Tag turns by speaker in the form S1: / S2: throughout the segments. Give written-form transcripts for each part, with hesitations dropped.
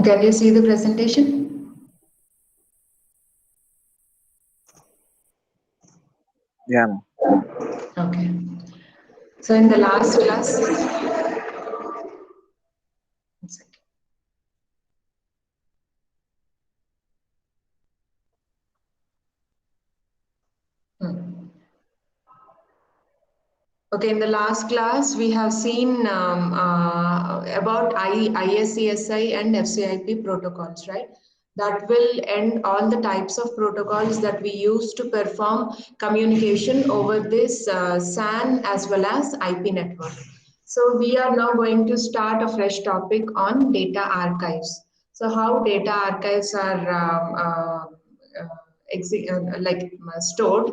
S1: Can you see the presentation?
S2: Yeah.
S1: Okay. So in the last class, Okay, in the last class, we have seen about ISCSI and FCIP protocols, right? That will end all the types of protocols that we use to perform communication over this SAN as well as IP network. So we are now going to start a fresh topic on data archives. So how data archives are stored,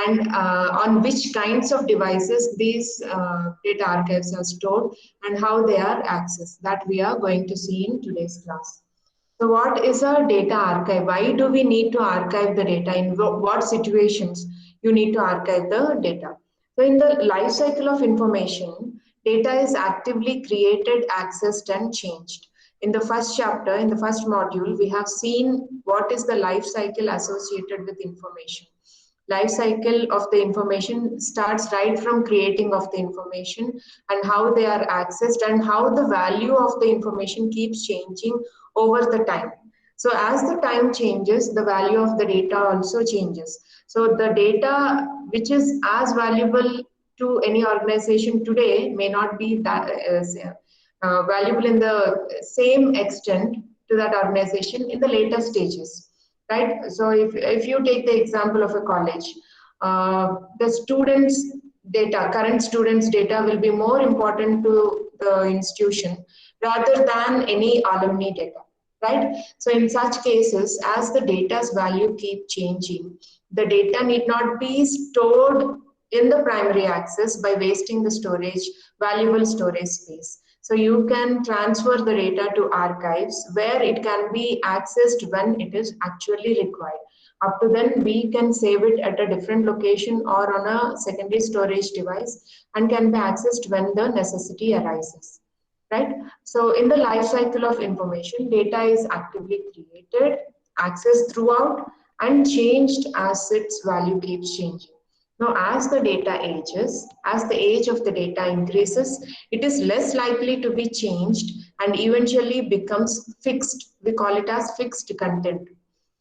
S1: and on which kinds of devices these data archives are stored, and how they are accessed. That we are going to see in today's class. So what is a data archive? Why do we need to archive the data? In what situations you need to archive the data? So in the life cycle of information, data is actively created, accessed, and changed. In the first chapter, in the first module, we have seen what is the life cycle associated with information. Life cycle of the information starts right from creating of the information and how they are accessed and how the value of the information keeps changing over the time. So as the time changes, the value of the data also changes. So the data which is as valuable to any organization today may not be that valuable in the same extent to that organization in the later stages, right? So if you take the example of a college, the students' data, current students' data will be more important to the institution rather than any alumni data, right? So in such cases, as the data's value keep changing, the data need not be stored in the primary access by wasting the storage, valuable storage space. So you can transfer the data to archives where it can be accessed when it is actually required. Up to then, we can save it at a different location or on a secondary storage device and can be accessed when the necessity arises, right? So in the life cycle of information, data is actively created, accessed throughout, and changed as its value keeps changing. Now, as the data ages, as the age of the data increases, it is less likely to be changed and eventually becomes fixed. We call it as fixed content,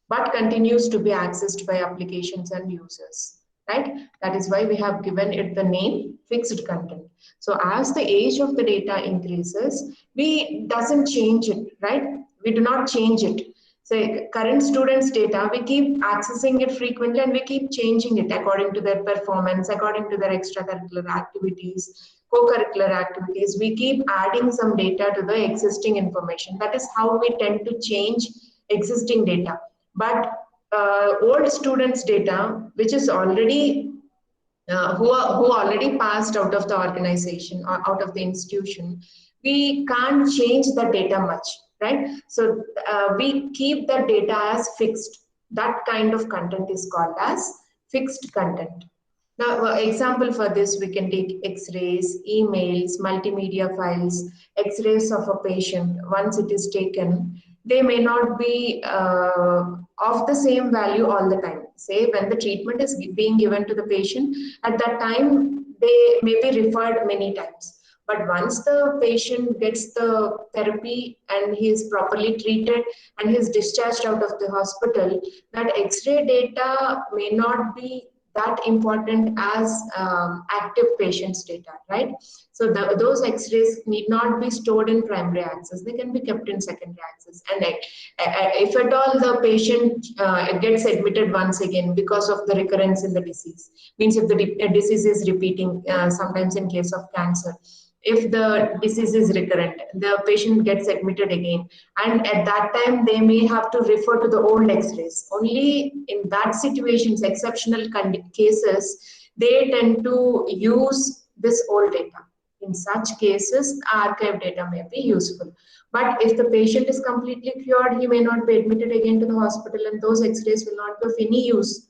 S1: but continues to be accessed by applications and users, right? That is why we have given it the name fixed content. So as the age of the data increases, we doesn't change it, right? We do not change it. So current students' data, we keep accessing it frequently and we keep changing it according to their performance, according to their extracurricular activities, co-curricular activities. We keep adding some data to the existing information. That is how we tend to change existing data. But old students' data, which is already who already passed out of the organization or out of the institution, we can't change the data much, right? So we keep the data as fixed. That kind of content is called as fixed content. Now, example for this, we can take X-rays, emails, multimedia files, X-rays of a patient. Once it is taken, they may not be of the same value all the time. Say when the treatment is being given to the patient, at that time, they may be referred many times. But once the patient gets the therapy and he is properly treated and he is discharged out of the hospital, that X-ray data may not be that important as active patients' data, right? So those X-rays need not be stored in primary access. They can be kept in secondary access. And if at all the patient gets admitted once again because of the recurrence in the disease, means if the disease is repeating, sometimes in case of cancer, if the disease is recurrent, the patient gets admitted again. And at that time, they may have to refer to the old X-rays. Only in that situations, exceptional cases, they tend to use this old data. In such cases, archive data may be useful. But if the patient is completely cured, he may not be admitted again to the hospital, and those X-rays will not be of any use.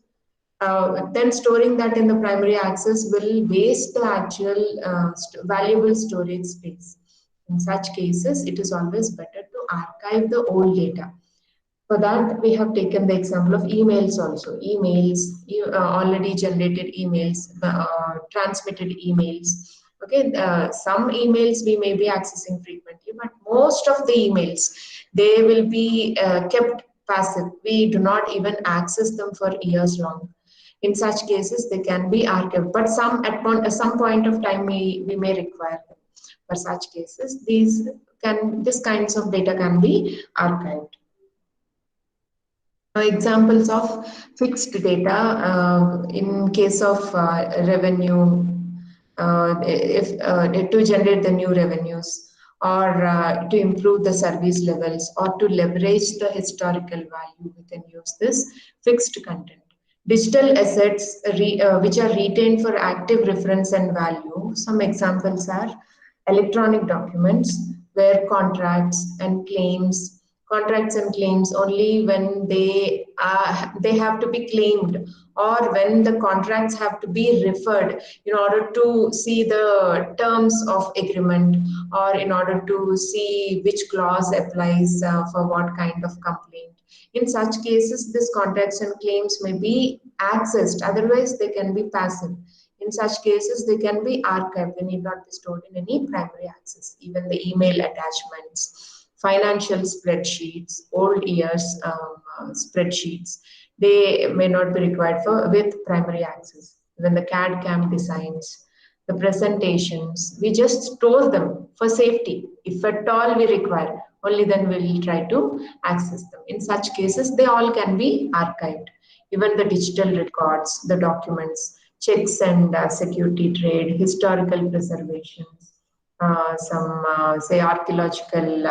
S1: Then storing that in the primary access will waste the actual valuable storage space. In such cases, it is always better to archive the old data. For that, we have taken the example of emails also. Emails, already generated emails, transmitted emails. Okay, some emails we may be accessing frequently, but most of the emails, they will be kept passive. We do not even access them for years long. In such cases, they can be archived, but some point of time we may require them. For such cases, these kinds of data can be archived. Examples of fixed data in case of revenue, if to generate the new revenues, or to improve the service levels, or to leverage the historical value, we can use this fixed content. Digital assets which are retained for active reference and value. Some examples are electronic documents where contracts and claims only when they have to be claimed, or when the contracts have to be referred in order to see the terms of agreement, or in order to see which clause applies for what kind of complaint. In such cases, these contracts and claims may be accessed, otherwise they can be passive. In such cases, they can be archived. They need not be stored in any primary access. Even the email attachments, financial spreadsheets, old years spreadsheets, they may not be required for with primary access. Even the CAD CAM designs, the presentations, we just store them for safety. If at all we require, only then we will try to access them. In such cases, they all can be archived. Even the digital records, the documents, checks and security trade, historical preservations, some say archaeological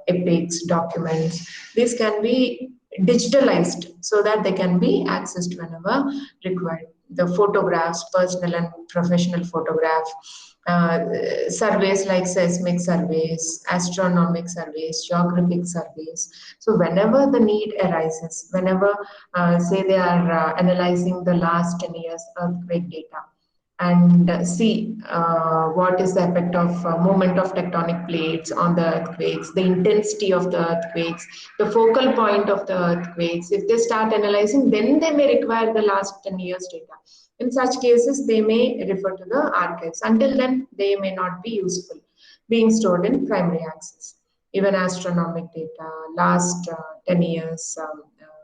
S1: epics, documents. These can be digitalized so that they can be accessed whenever required. The photographs, personal and professional photograph, surveys like seismic surveys, astronomic surveys, geographic surveys. So whenever the need arises, whenever say they are analyzing the last 10 years earthquake data, and see what is the effect of movement of tectonic plates on the earthquakes, the intensity of the earthquakes, the focal point of the earthquakes. If they start analyzing, then they may require the last 10 years data. In such cases, they may refer to the archives. Until then, they may not be useful, being stored in primary access. Even astronomic data, last 10 years,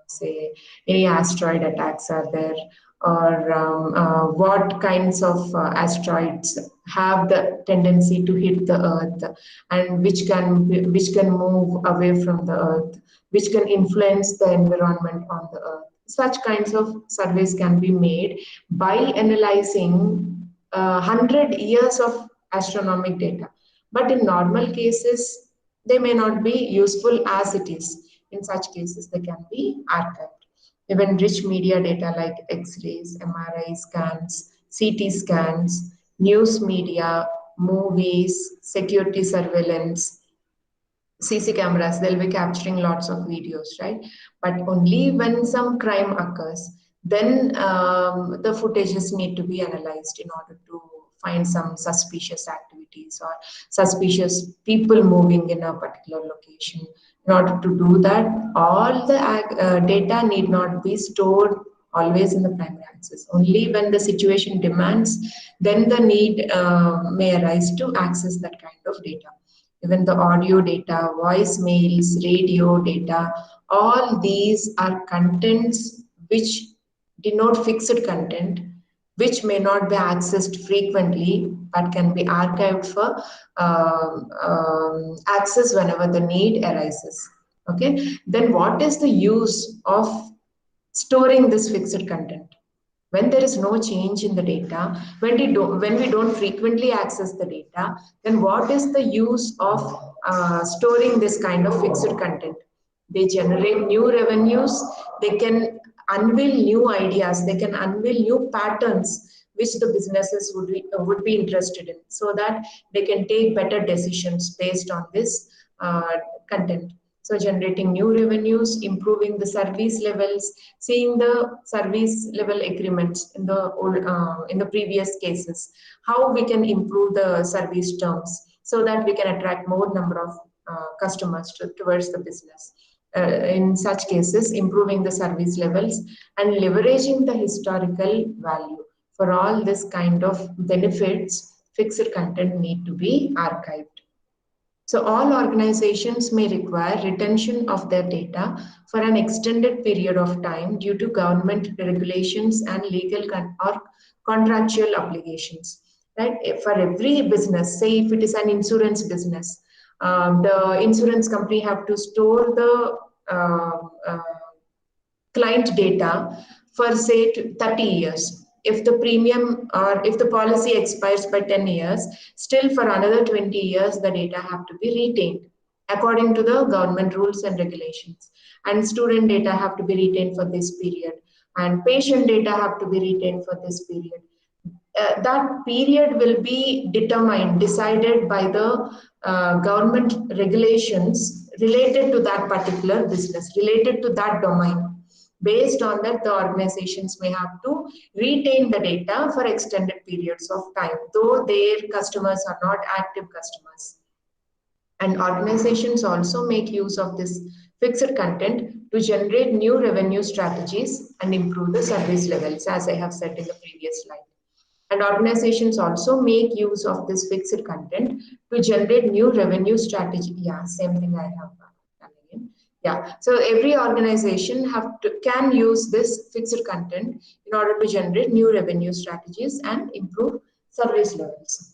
S1: say any asteroid attacks are there, or what kinds of asteroids have the tendency to hit the earth, and which can move away from the earth, which can influence the environment on the earth. Such kinds of surveys can be made by analyzing 100 years of astronomic data. But in normal cases, they may not be useful as it is. In such cases, they can be archived. Even rich media data like X-rays, MRI scans, CT scans, news media, movies, security surveillance, CC cameras, they'll be capturing lots of videos, right? But only when some crime occurs, then the footages need to be analyzed in order to find some suspicious activities or suspicious people moving in a particular location. In order to do that, all the data need not be stored always in the primary access. Only when the situation demands, then the need may arise to access that kind of data. Even the audio data, voicemails, radio data, all these are contents which denote fixed content, which may not be accessed frequently, but can be archived for access whenever the need arises. Okay, then what is the use of storing this fixed content? When there is no change in the data, when we don't frequently access the data, then what is the use of storing this kind of fixed content? They generate new revenues, they can unveil new ideas, they can unveil new patterns which the businesses would be interested in, so that they can take better decisions based on this content. So generating new revenues, improving the service levels, seeing the service level agreements in the previous cases, how we can improve the service terms so that we can attract more number of customers towards the business. In such cases, improving the service levels and leveraging the historical value. For all this kind of benefits, fixed content need to be archived. So all organizations may require retention of their data for an extended period of time due to government regulations and legal or contractual obligations. Right? For every business, say if it is an insurance business, the insurance company have to store the client data for say 30 years. If the premium or if the policy expires by 10 years, still for another 20 years, the data have to be retained according to the government rules and regulations. And student data have to be retained for this period. And patient data have to be retained for this period. That period will be decided by the government regulations related to that particular business, related to that domain. Based on that, the organizations may have to retain the data for extended periods of time, though their customers are not active customers. And organizations also make use of this fixed content to generate new revenue strategies and improve the service levels, as I have said in the previous slide. And organizations also make use of this fixed content to generate new revenue strategy. Yeah, same thing I have done again. Yeah, so every organization can use this fixed content in order to generate new revenue strategies and improve service levels.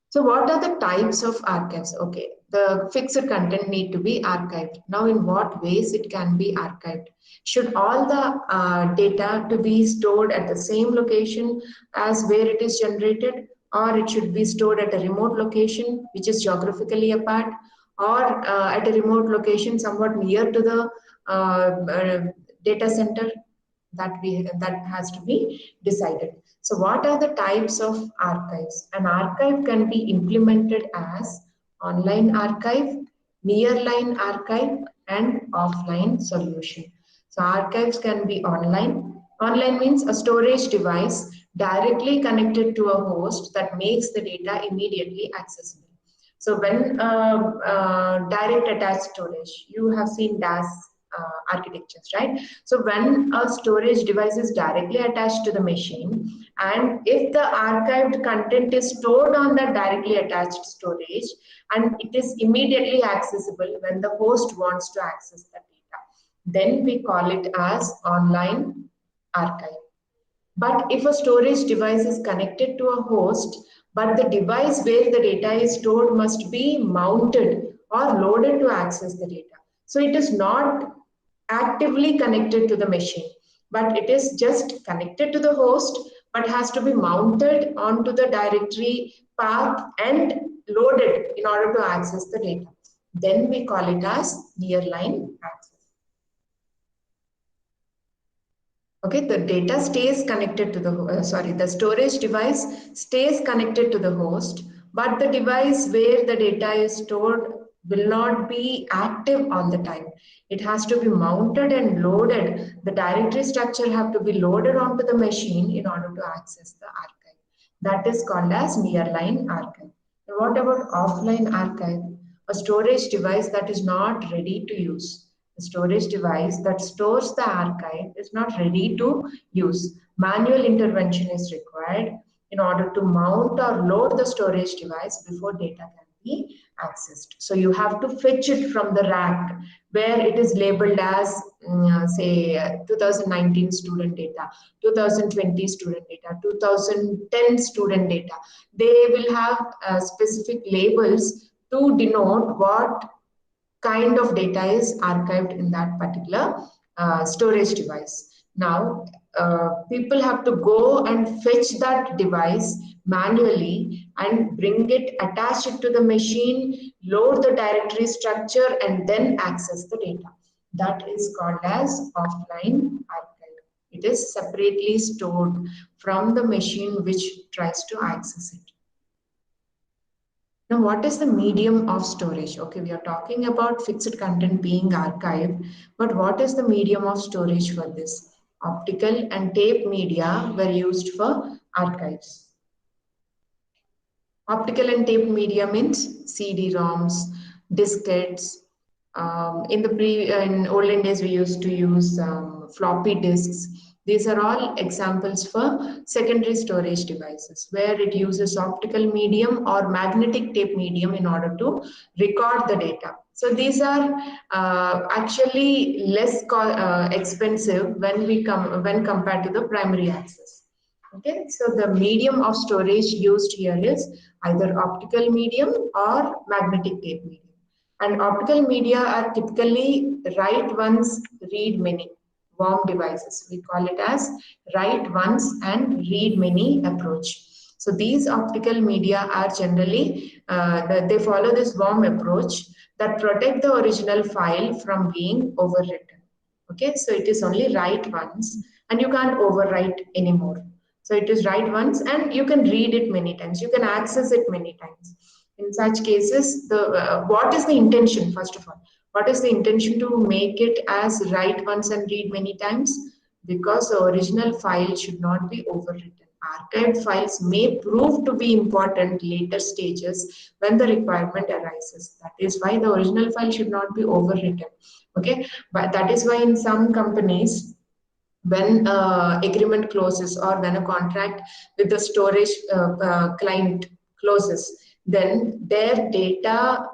S1: So what are the types of archives? Okay, the fixed content need to be archived. Now, in what ways it can be archived? Should all the data to be stored at the same location as where it is generated, or it should be stored at a remote location which is geographically apart, or at a remote location somewhat near to the data center? That has to be decided. So what are the types of archives? An archive can be implemented as online archive, nearline archive, and offline solution. So archives can be online. Online means a storage device directly connected to a host that makes the data immediately accessible. So when direct attached storage, you have seen DAS architectures, right? So when a storage device is directly attached to the machine, and if the archived content is stored on that directly attached storage, and it is immediately accessible when the host wants to access the data, then we call it as online archive. But if a storage device is connected to a host, but the device where the data is stored must be mounted or loaded to access the data. So it is not actively connected to the machine, but it is just connected to the host, but has to be mounted onto the directory path and loaded in order to access the data. Then we call it as nearline access. Okay, the data stays connected to the storage device stays connected to the host, but the device where the data is stored will not be active all the time. It has to be mounted and loaded. The directory structure have to be loaded onto the machine in order to access the archive. That is called as nearline archive. And what about offline archive? A storage device that is not ready to use. The storage device that stores the archive is not ready to use. Manual intervention is required in order to mount or load the storage device before data can be accessed. So you have to fetch it from the rack where it is labeled as say 2019 student data, 2020 student data, 2010 student data. They will have specific labels to denote what kind of data is archived in that particular storage device. Now, people have to go and fetch that device manually and bring it, attach it to the machine, load the directory structure, and then access the data. That is called as offline archive. It is separately stored from the machine which tries to access it. Now, what is the medium of storage? Okay, we are talking about fixed content being archived, but what is the medium of storage for this? Optical and tape media were used for archives. Optical and tape media means CD-ROMs, diskettes. In olden days, we used to use floppy disks. These are all examples for secondary storage devices where it uses optical medium or magnetic tape medium in order to record the data. So these are actually less expensive when compared to the primary access. Okay, so the medium of storage used here is either optical medium or magnetic tape medium. And optical media are typically write once, read many. WORM devices. We call it as write once and read many approach. So these optical media are generally, they follow this WORM approach that protect the original file from being overwritten. Okay, so it is only write once and you can't overwrite anymore. So it is write once and you can read it many times. You can access it many times. In such cases, what is the intention, first of all? What is the intention to make it as write once and read many times? Because the original file should not be overwritten. Archived files may prove to be important later stages when the requirement arises. That is why the original file should not be overwritten. Okay, but that is why in some companies, when agreement closes or when a contract with the storage client closes, then their data,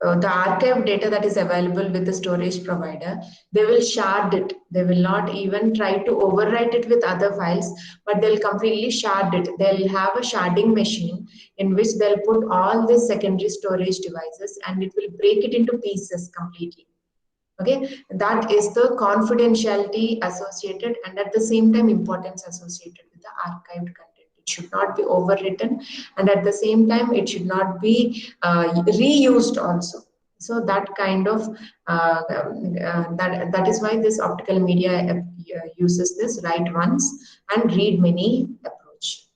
S1: the archive data that is available with the storage provider, they will shard it. They will not even try to overwrite it with other files, but they'll completely shard it. They'll have a sharding machine in which they'll put all these secondary storage devices and it will break it into pieces completely. Okay, that is the confidentiality associated and at the same time importance associated with the archived content. It should not be overwritten and at the same time it should not be reused also. So that kind of that is why this optical media uses this write once and read many approach.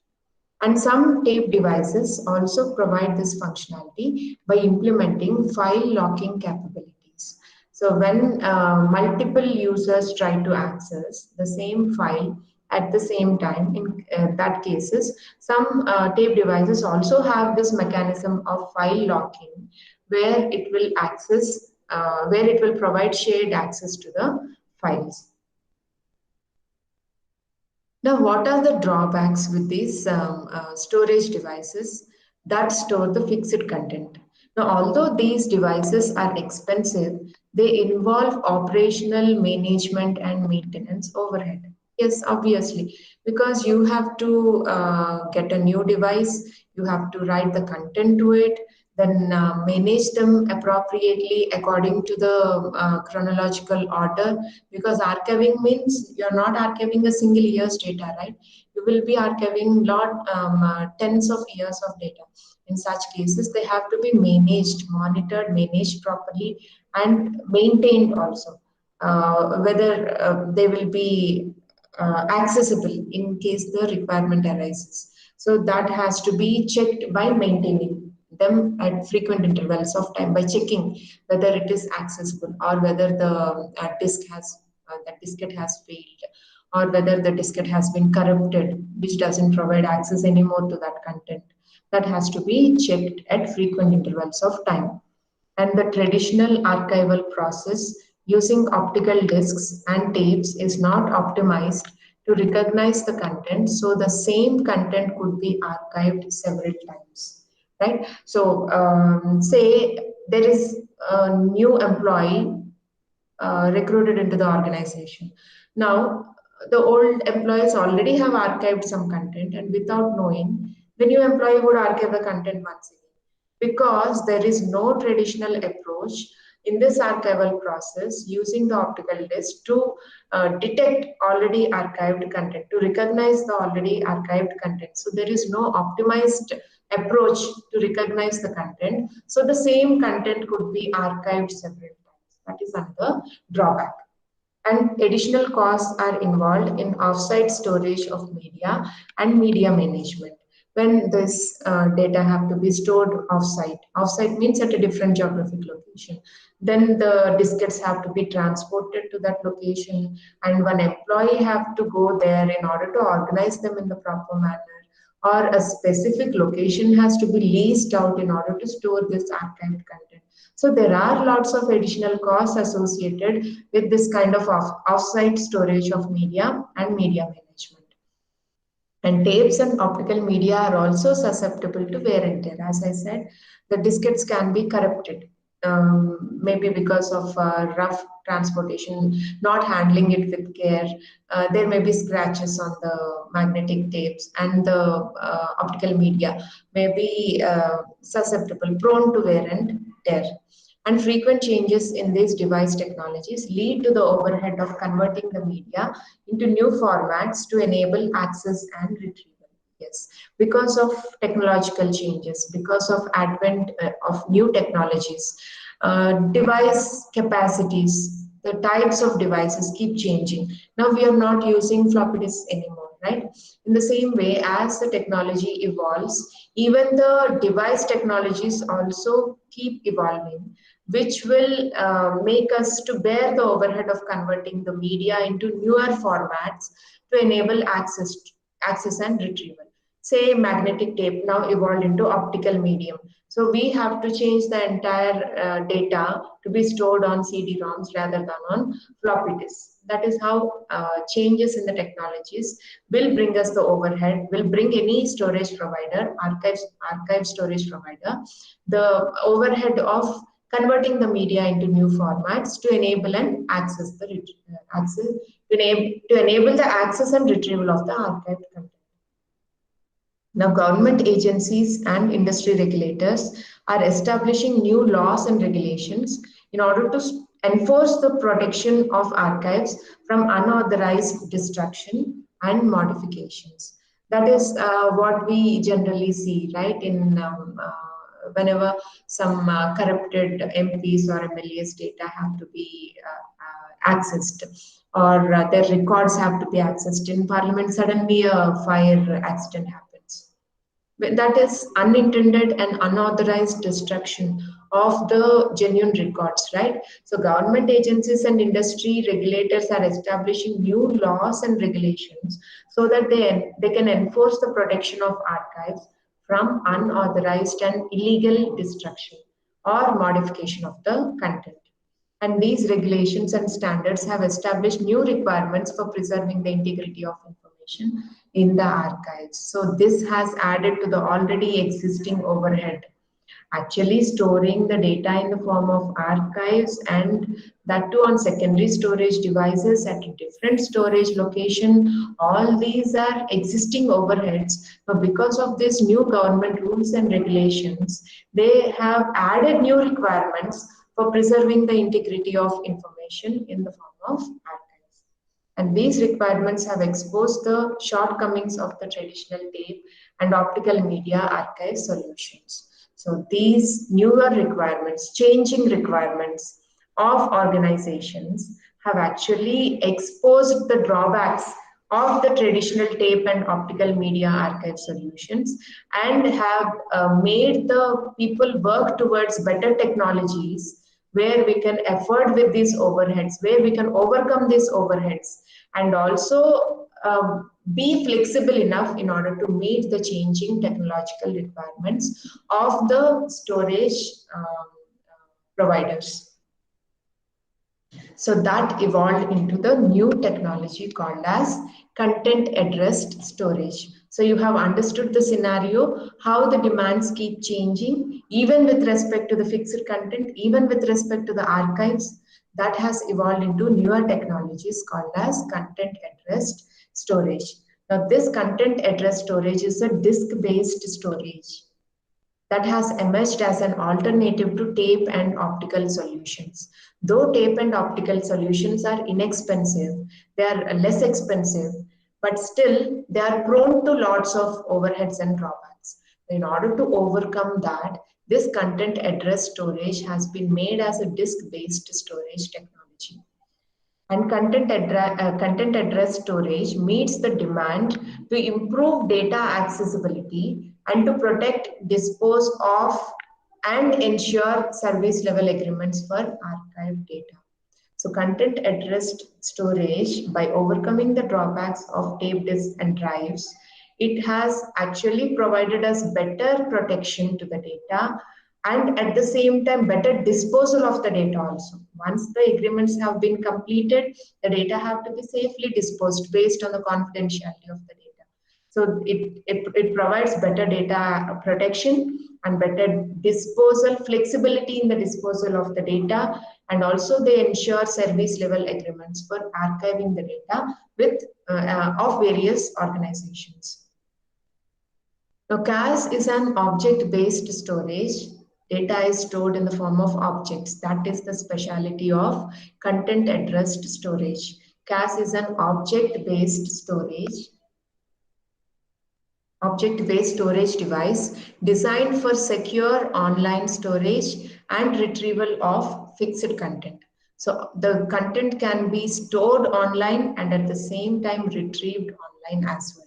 S1: And some tape devices also provide this functionality by implementing file locking capability. So when multiple users try to access the same file at the same time, in that cases, some tape devices also have this mechanism of file locking where it will access, where it will provide shared access to the files. Now, what are the drawbacks with these storage devices that store the fixed content? Now, although these devices are expensive, they involve operational management and maintenance overhead. Yes, obviously, because you have to get a new device, you have to write the content to it, then manage them appropriately according to the chronological order, because archiving means you're not archiving a single year's data, right? You will be archiving tens of years of data. In such cases, they have to be managed, monitored, managed properly, and maintained also. Whether they will be accessible in case the requirement arises. So that has to be checked by maintaining them at frequent intervals of time, by checking whether it is accessible or whether the diskette has failed, or whether the diskette has been corrupted, which doesn't provide access anymore to that content. That has to be checked at frequent intervals of time. And the traditional archival process using optical discs and tapes is not optimized to recognize the content, so the same content could be archived several times, right? So say there is a new employee recruited into the organization. Now, the old employees already have archived some content, and without knowing, the new employee would archive the content once again, because there is no traditional approach in this archival process using the optical disc to detect already archived content, to recognize the already archived content. So there is no optimized approach to recognize the content. So the same content could be archived several times. That is another drawback. And additional costs are involved in offsite storage of media and media management. When this data have to be stored offsite, offsite means at a different geographic location. Then the diskettes have to be transported to that location, and one employee have to go there in order to organize them in the proper manner. Or a specific location has to be leased out in order to store this archived content. So there are lots of additional costs associated with this kind of offsite storage of media and media management. And tapes and optical media are also susceptible to wear and tear. As I said, the diskettes can be corrupted, maybe because of rough transportation, not handling it with care. There may be scratches on the magnetic tapes, and the optical media may be susceptible, prone to wear and tear. And frequent changes in these device technologies lead to the overhead of converting the media into new formats to enable access and retrieval. Yes, because of technological changes, because of advent of new technologies, device capacities, the types of devices keep changing. Now we are not using floppy disks anymore, right? In the same way as the technology evolves, even the device technologies also keep evolving, which will make us to bear the overhead of converting the media into newer formats to enable access and retrieval. Say magnetic tape now evolved into optical medium. So we have to change the entire data to be stored on CD-ROMs rather than on floppy disks. That is how changes in the technologies will bring us the overhead, will bring any storage provider, archive storage provider, the overhead of converting the media into new formats to enable and access the access to enable the access and retrieval of the archived content. Now, government agencies and industry regulators are establishing new laws and regulations in order to enforce the protection of archives from unauthorized destruction and modifications. That is what we generally see, right? Whenever some corrupted MPs or MLAs data have to be accessed, or their records have to be accessed in Parliament, suddenly a fire accident happens. That is unintended and unauthorized destruction of the genuine records, right? So government agencies and industry regulators are establishing new laws and regulations so that they can enforce the protection of archives from unauthorized and illegal destruction or modification of the content. And these regulations and standards have established new requirements for preserving the integrity of information in the archives. So this has added to the already existing overhead. Actually storing the data in the form of archives, and that too on secondary storage devices at a different storage location, all these are existing overheads. But because of these new government rules and regulations, they have added new requirements for preserving the integrity of information in the form of archives. And these requirements have exposed the shortcomings of the traditional tape and optical media archive solutions. So these newer requirements, changing requirements of organizations have actually exposed the drawbacks of the traditional tape and optical media archive solutions, and have made the people work towards better technologies where we can afford with these overheads, where we can overcome these overheads, and also be flexible enough in order to meet the changing technological requirements of the storage providers. So that evolved into the new technology called as content addressed storage. So you have understood the scenario, how the demands keep changing, even with respect to the fixed content, even with respect to the archives. That has evolved into newer technologies called as content addressed storage. Now this content addressed storage is a disk-based storage that has emerged as an alternative to tape and optical solutions. Though tape and optical solutions are inexpensive, they are less expensive, but still they are prone to lots of overheads and drawbacks. In order to overcome that, this content address storage has been made as a disk-based storage technology. And content address storage meets the demand to improve data accessibility and to protect, dispose of, and ensure service level agreements for archived data. So content addressed storage, by overcoming the drawbacks of tape disks and drives, it has actually provided us better protection to the data and at the same time better disposal of the data also. Once the agreements have been completed, the data have to be safely disposed based on the confidentiality of the data. So it provides better data protection and better disposal, flexibility in the disposal of the data, and also they ensure service level agreements for archiving the data with of various organizations. Now, CAS is an object-based storage. Data is stored in the form of objects. That is the speciality of content-addressed storage. CAS is an object-based storage device designed for secure online storage and retrieval of fixed content. So the content can be stored online and at the same time retrieved online as well.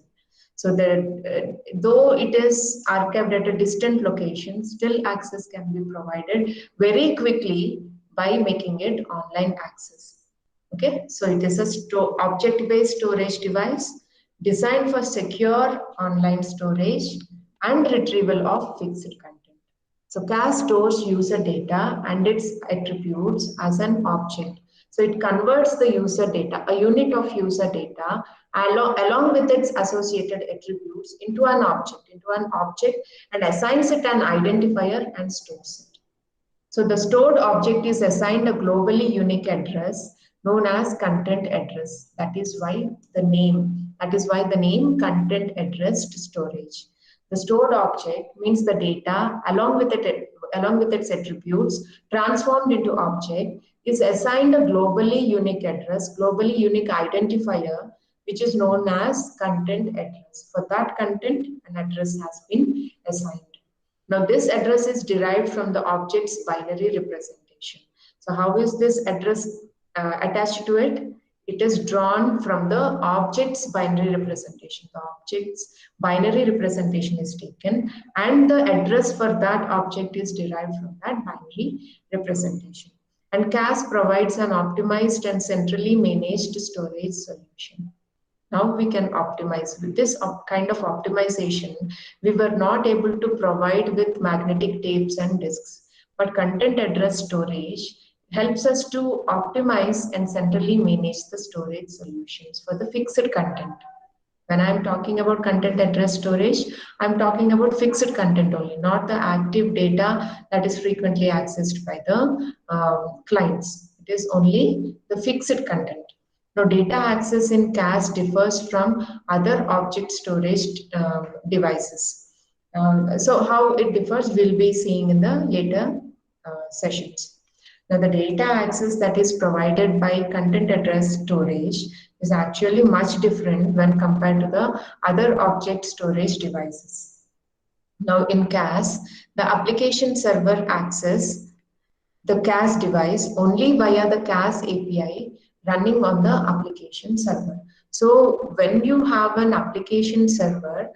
S1: So though it is archived at a distant location, still access can be provided very quickly by making it online access. Okay, so it is a object-based storage device designed for secure online storage and retrieval of fixed content. So CAS stores user data and its attributes as an object. So it converts the user data, a unit of user data, along with its associated attributes into an object and assigns it an identifier and stores it. So the stored object is assigned a globally unique address known as content address. That is why the name content addressed storage. The stored object means the data along with its attributes transformed into object is assigned a globally unique address, globally unique identifier, which is known as content address. For that content, an address has been assigned. Now, this address is derived from the object's binary representation. So, how is this address attached to it? It is drawn from the object's binary representation. The object's binary representation is taken, and the address for that object is derived from that binary representation. And CAS provides an optimized and centrally managed storage solution. Now we can optimize. With this kind of optimization, we were not able to provide with magnetic tapes and disks, but content address storage helps us to optimize and centrally manage the storage solutions for the fixed content. When I'm talking about content address storage, I'm talking about fixed content only, not the active data that is frequently accessed by the clients. It is only the fixed content. Now, data access in CAS differs from other object storage devices. So how it differs, we'll be seeing in the later sessions. Now, the data access that is provided by content address storage is actually much different when compared to the other object storage devices. Now, in CAS, the application server access the CAS device only via the CAS API running on the application server. So, when you have an application server,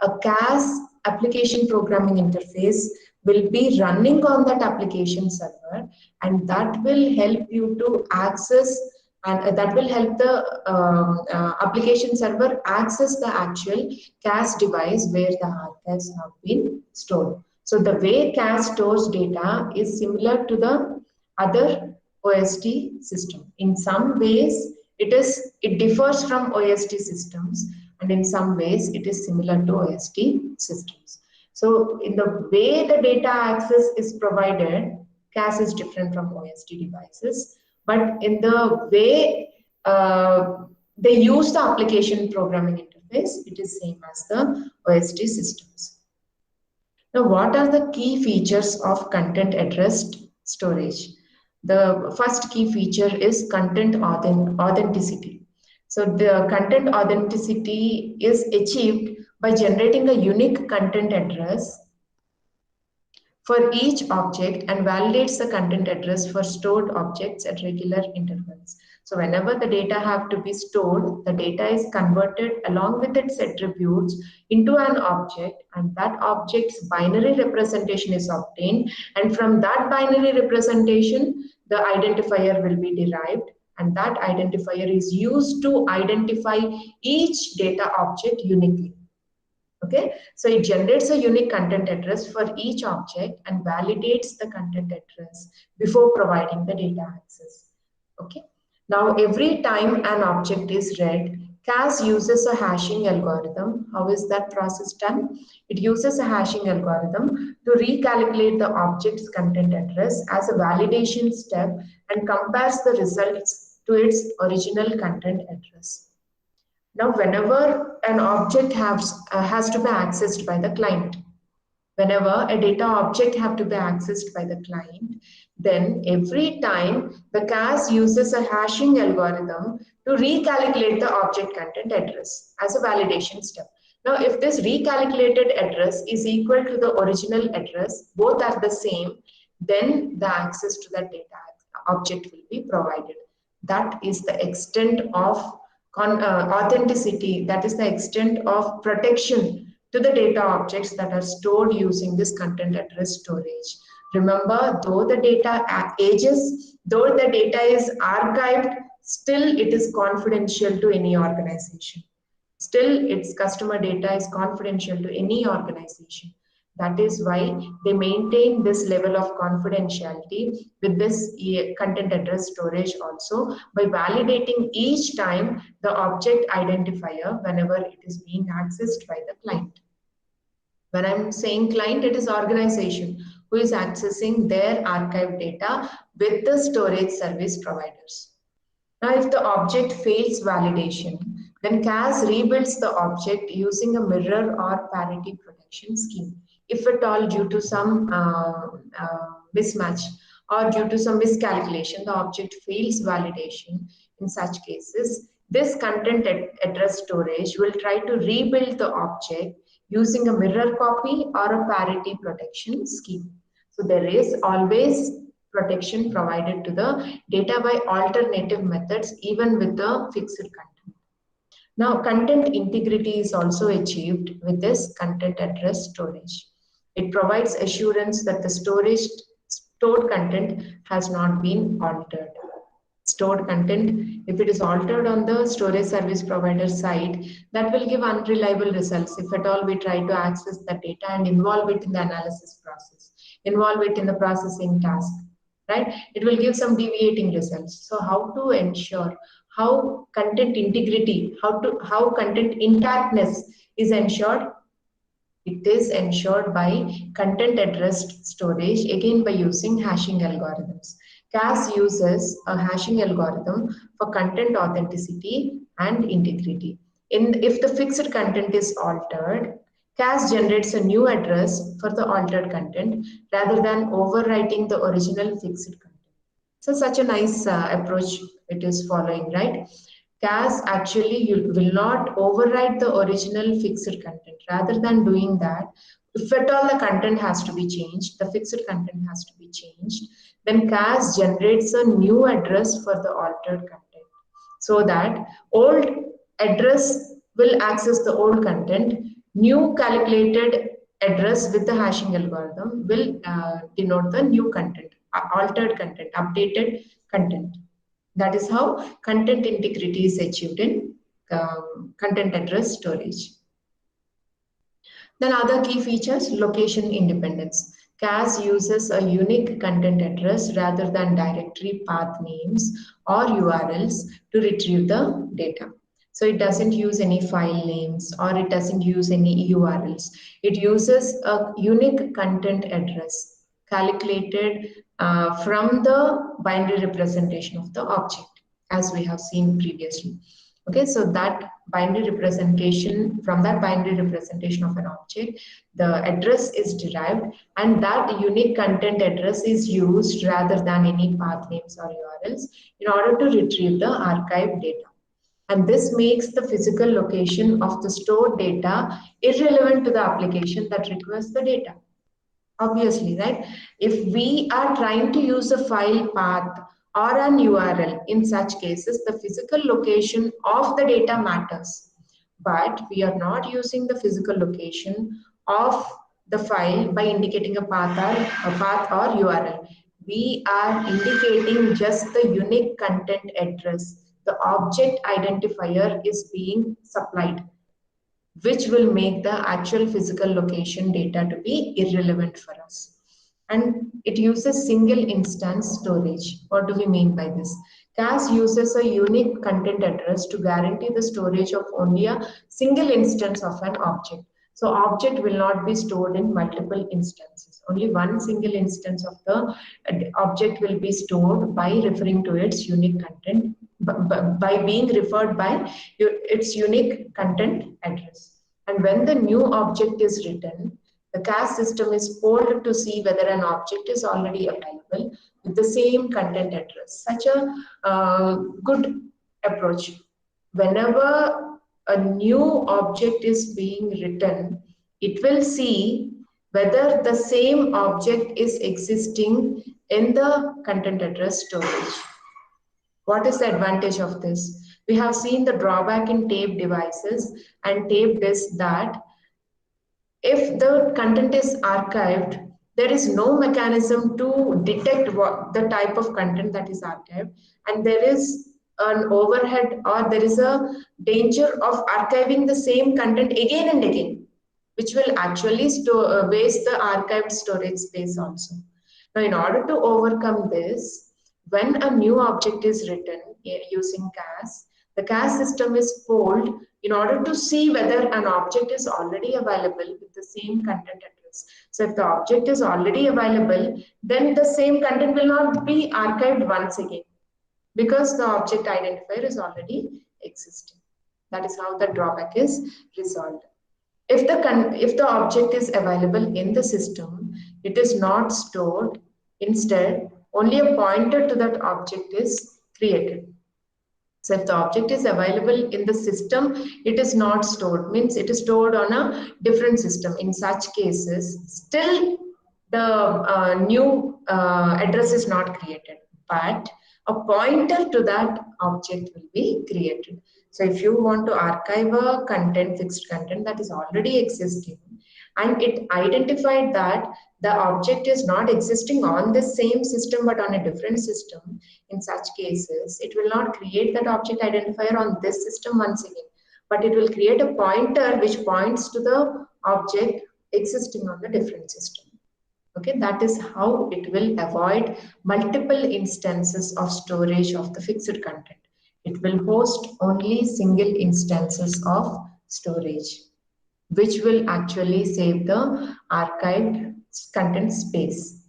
S1: a CAS application programming interface will be running on that application server, and that will help you to access and that will help the application server access the actual CAS device where the archives have been stored. So the way CAS stores data is similar to the other OSD system. In some ways, it differs from OSD systems, and in some ways, it is similar to OSD systems. So in the way the data access is provided, CAS is different from OSD devices, but in the way they use the application programming interface, it is same as the OSD systems. Now, what are the key features of content addressed storage? The first key feature is content authenticity. So the content authenticity is achieved by generating a unique content address for each object and validates the content address for stored objects at regular intervals. So whenever the data have to be stored, the data is converted along with its attributes into an object, and that object's binary representation is obtained, and from that binary representation the identifier will be derived, and that identifier is used to identify each data object uniquely. Okay, so it generates a unique content address for each object and validates the content address before providing the data access. Okay, now every time an object is read, CAS uses a hashing algorithm. How is that process done? It uses a hashing algorithm to recalculate the object's content address as a validation step and compares the results to its original content address. Now, whenever an object has to be accessed by the client, whenever a data object have to be accessed by the client, then every time the CAS uses a hashing algorithm to recalculate the object content address as a validation step. Now, if this recalculated address is equal to the original address, both are the same, then the access to that data object will be provided. That is the extent of authenticity, that is the extent of protection to the data objects that are stored using this content address storage. Remember, though the data ages, though the data is archived, still it is confidential to any organization. Still, its customer data is confidential to any organization. That is why they maintain this level of confidentiality with this content address storage also, by validating each time the object identifier whenever it is being accessed by the client. When I'm saying client, it is organization who is accessing their archive data with the storage service providers. Now, if the object fails validation, then CAS rebuilds the object using a mirror or parity protection scheme. If at all due to some mismatch or due to some miscalculation, the object fails validation, in such cases, this content address storage will try to rebuild the object using a mirror copy or a parity protection scheme. So there is always protection provided to the data by alternative methods, even with the fixed content. Now, content integrity is also achieved with this content address storage. It provides assurance that the stored content has not been altered. Stored content, if it is altered on the storage service provider side, that will give unreliable results if at all we try to access the data and involve it in the analysis process, involve it in the processing task, right? It will give some deviating results. So how to ensure how content integrity, how content intactness is ensured? It is ensured by content address storage, again by using hashing algorithms. CAS uses a hashing algorithm for content authenticity and integrity. If the fixed content is altered, CAS generates a new address for the altered content rather than overwriting the original fixed content. So such a nice approach it is following, right? CAS actually you will not overwrite the original fixed content. Rather than doing that, if at all the content has to be changed, the fixed content has to be changed, then CAS generates a new address for the altered content, so that old address will access the old content, new calculated address with the hashing algorithm will denote the new content, altered content, updated content. That is how content integrity is achieved in content address storage. Then other key features, location independence. CAS uses a unique content address rather than directory path names or URLs to retrieve the data. So it doesn't use any file names or it doesn't use any URLs. It uses a unique content address calculated from the binary representation of the object, as we have seen previously. Okay, so that binary representation, from that binary representation of an object, the address is derived, and that unique content address is used rather than any path names or URLs in order to retrieve the archived data. And this makes the physical location of the stored data irrelevant to the application that requests the data. Obviously, right? If we are trying to use a file path or an URL. In such cases, the physical location of the data matters, but we are not using the physical location of the file by indicating a path or URL. We are indicating just the unique content address. The object identifier is being supplied, which will make the actual physical location data to be irrelevant for us. And it uses single instance storage. What do we mean by this? CAS uses a unique content address to guarantee the storage of only a single instance of an object. So object will not be stored in multiple instances. Only one single instance of the object will be stored by referring to its unique content, by being referred by its unique content address. And when the new object is written, the CAS system is polled to see whether an object is already available with the same content address. Such a good approach. Whenever a new object is being written, it will see whether the same object is existing in the content address storage. What is the advantage of this? We have seen the drawback in tape devices and tape disks that if the content is archived, there is no mechanism to detect the type of content that is archived, and there is an overhead or there is a danger of archiving the same content again and again, which will actually waste the archived storage space also. Now, in order to overcome this, when a new object is written using CAS, the CAS system is polled in order to see whether an object is already available with the same content address. So if the object is already available, then the same content will not be archived once again because the object identifier is already existing. That is how the drawback is resolved. If the object is available in the system, it is not stored. Instead, only a pointer to that object is created. So if the object is available in the system, it is not stored, means it is stored on a different system. In such cases, still the new address is not created, but a pointer to that object will be created. So if you want to archive a fixed content that is already existing, and it identified that the object is not existing on the same system but on a different system, in such cases, it will not create that object identifier on this system once again, but it will create a pointer which points to the object existing on the different system. Okay, that is how it will avoid multiple instances of storage of the fixed content. It will host only single instances of storage, which will actually save the archived content space.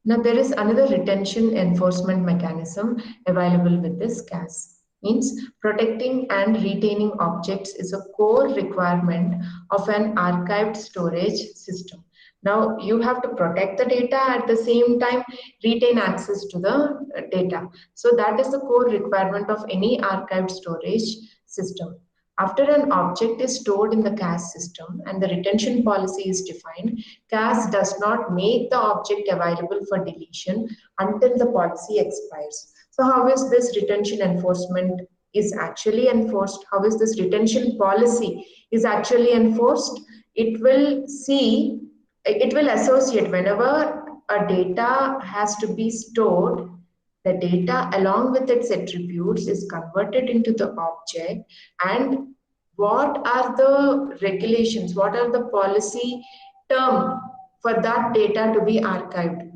S1: Now, there is another retention enforcement mechanism available with this CAS. Means protecting and retaining objects is a core requirement of an archived storage system. Now, you have to protect the data at the same time, retain access to the data. So that is the core requirement of any archived storage system. After an object is stored in the CAS system and the retention policy is defined, CAS does not make the object available for deletion until the policy expires. So how is this retention enforcement is actually enforced? How is this retention policy is actually enforced? It will associate whenever a data has to be stored, the data along with its attributes is converted into the object, and what are the regulations, what are the policy term for that data to be archived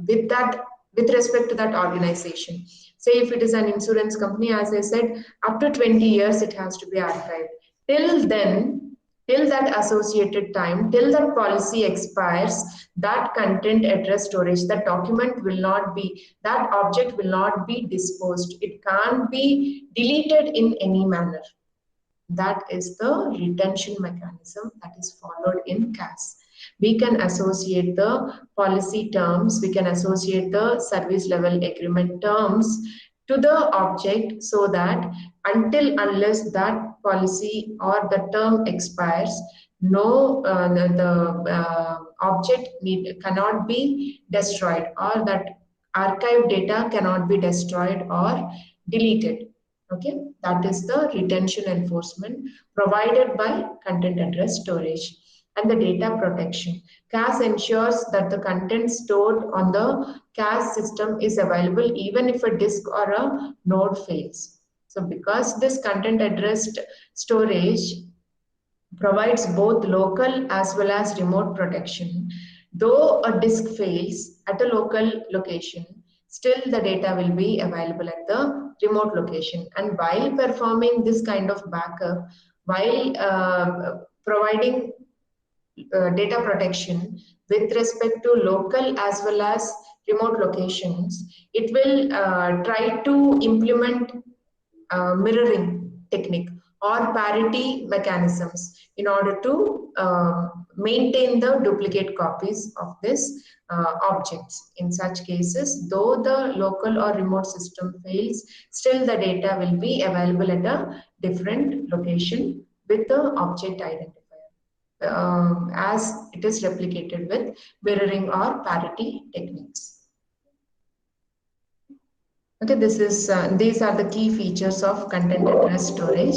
S1: with respect to that organization. Say if it is an insurance company, as I said, up to 20 years it has to be archived. Till then, till that associated time, till that policy expires, that content address storage, that document will not be, that object will not be disposed. It can't be deleted in any manner. That is the retention mechanism that is followed in CAS. We can associate the policy terms, we can associate the service level agreement terms to the object so that unless that policy or the term expires, no the object cannot be destroyed, or that archived data cannot be destroyed or deleted. Okay, that is the retention enforcement provided by content address storage. And the data protection. CAS ensures that the content stored on the CAS system is available even if a disk or a node fails. So because this content addressed storage provides both local as well as remote protection. Though a disk fails at a local location, still the data will be available at the remote location. And while performing this kind of backup, while providing data protection with respect to local as well as remote locations, it will try to implement mirroring technique or parity mechanisms in order to maintain the duplicate copies of this objects. In such cases, though the local or remote system fails, still the data will be available at a different location with the object identifier. As it is replicated with mirroring or parity techniques. Okay, these are the key features of content address storage.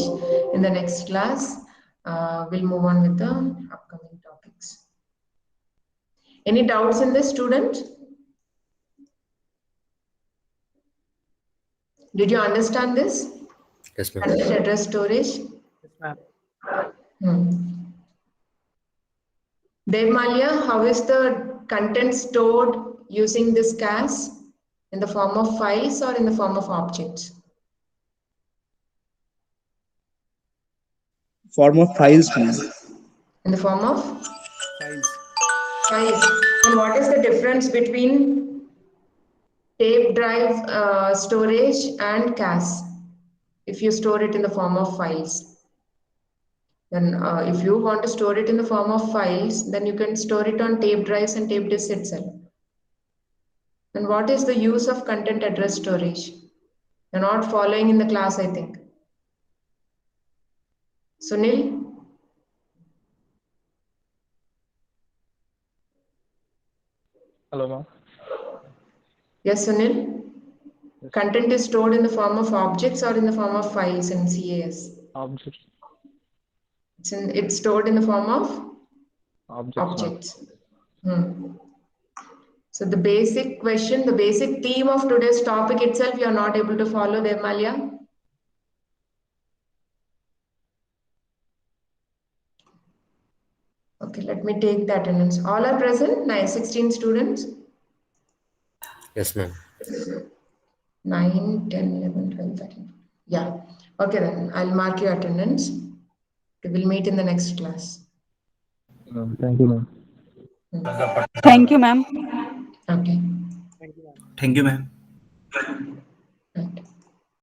S1: In the next class, we'll move on with the upcoming topics. Any doubts in this, student? Did you understand this?
S2: Yes, ma'am.
S1: Content address storage?
S3: Yes, ma'am.
S1: Dev Malia, how is the content stored using this CAS? In the form of files or in the form of objects?
S4: Form of files, ma'am.
S1: In the form of?
S3: Files.
S1: Files. And what is the difference between tape drive storage and CAS? If you store it in the form of files. Then if you want to store it in the form of files, then you can store it on tape drives and tape disks itself. And what is the use of content address storage? You're not following in the class, I think. Sunil?
S3: Hello, ma'am.
S1: Yes, Sunil?
S3: Yes.
S1: Content is stored in the form of objects or in the form of files in CAS?
S3: Objects.
S1: It's stored in the form of
S3: Objects.
S1: So the basic question, the basic theme of today's topic itself, you are not able to follow, Devmalia? Okay, let me take the attendance. All are present? 16 students?
S2: Yes, ma'am.
S1: 9, 10, 11, 12, 13. Yeah. Okay, then I'll mark your attendance. We will meet in the next class.
S3: Thank you, ma'am.
S5: Thank you, ma'am.
S1: Okay.
S3: Thank you, ma'am.
S6: Thank you, ma'am.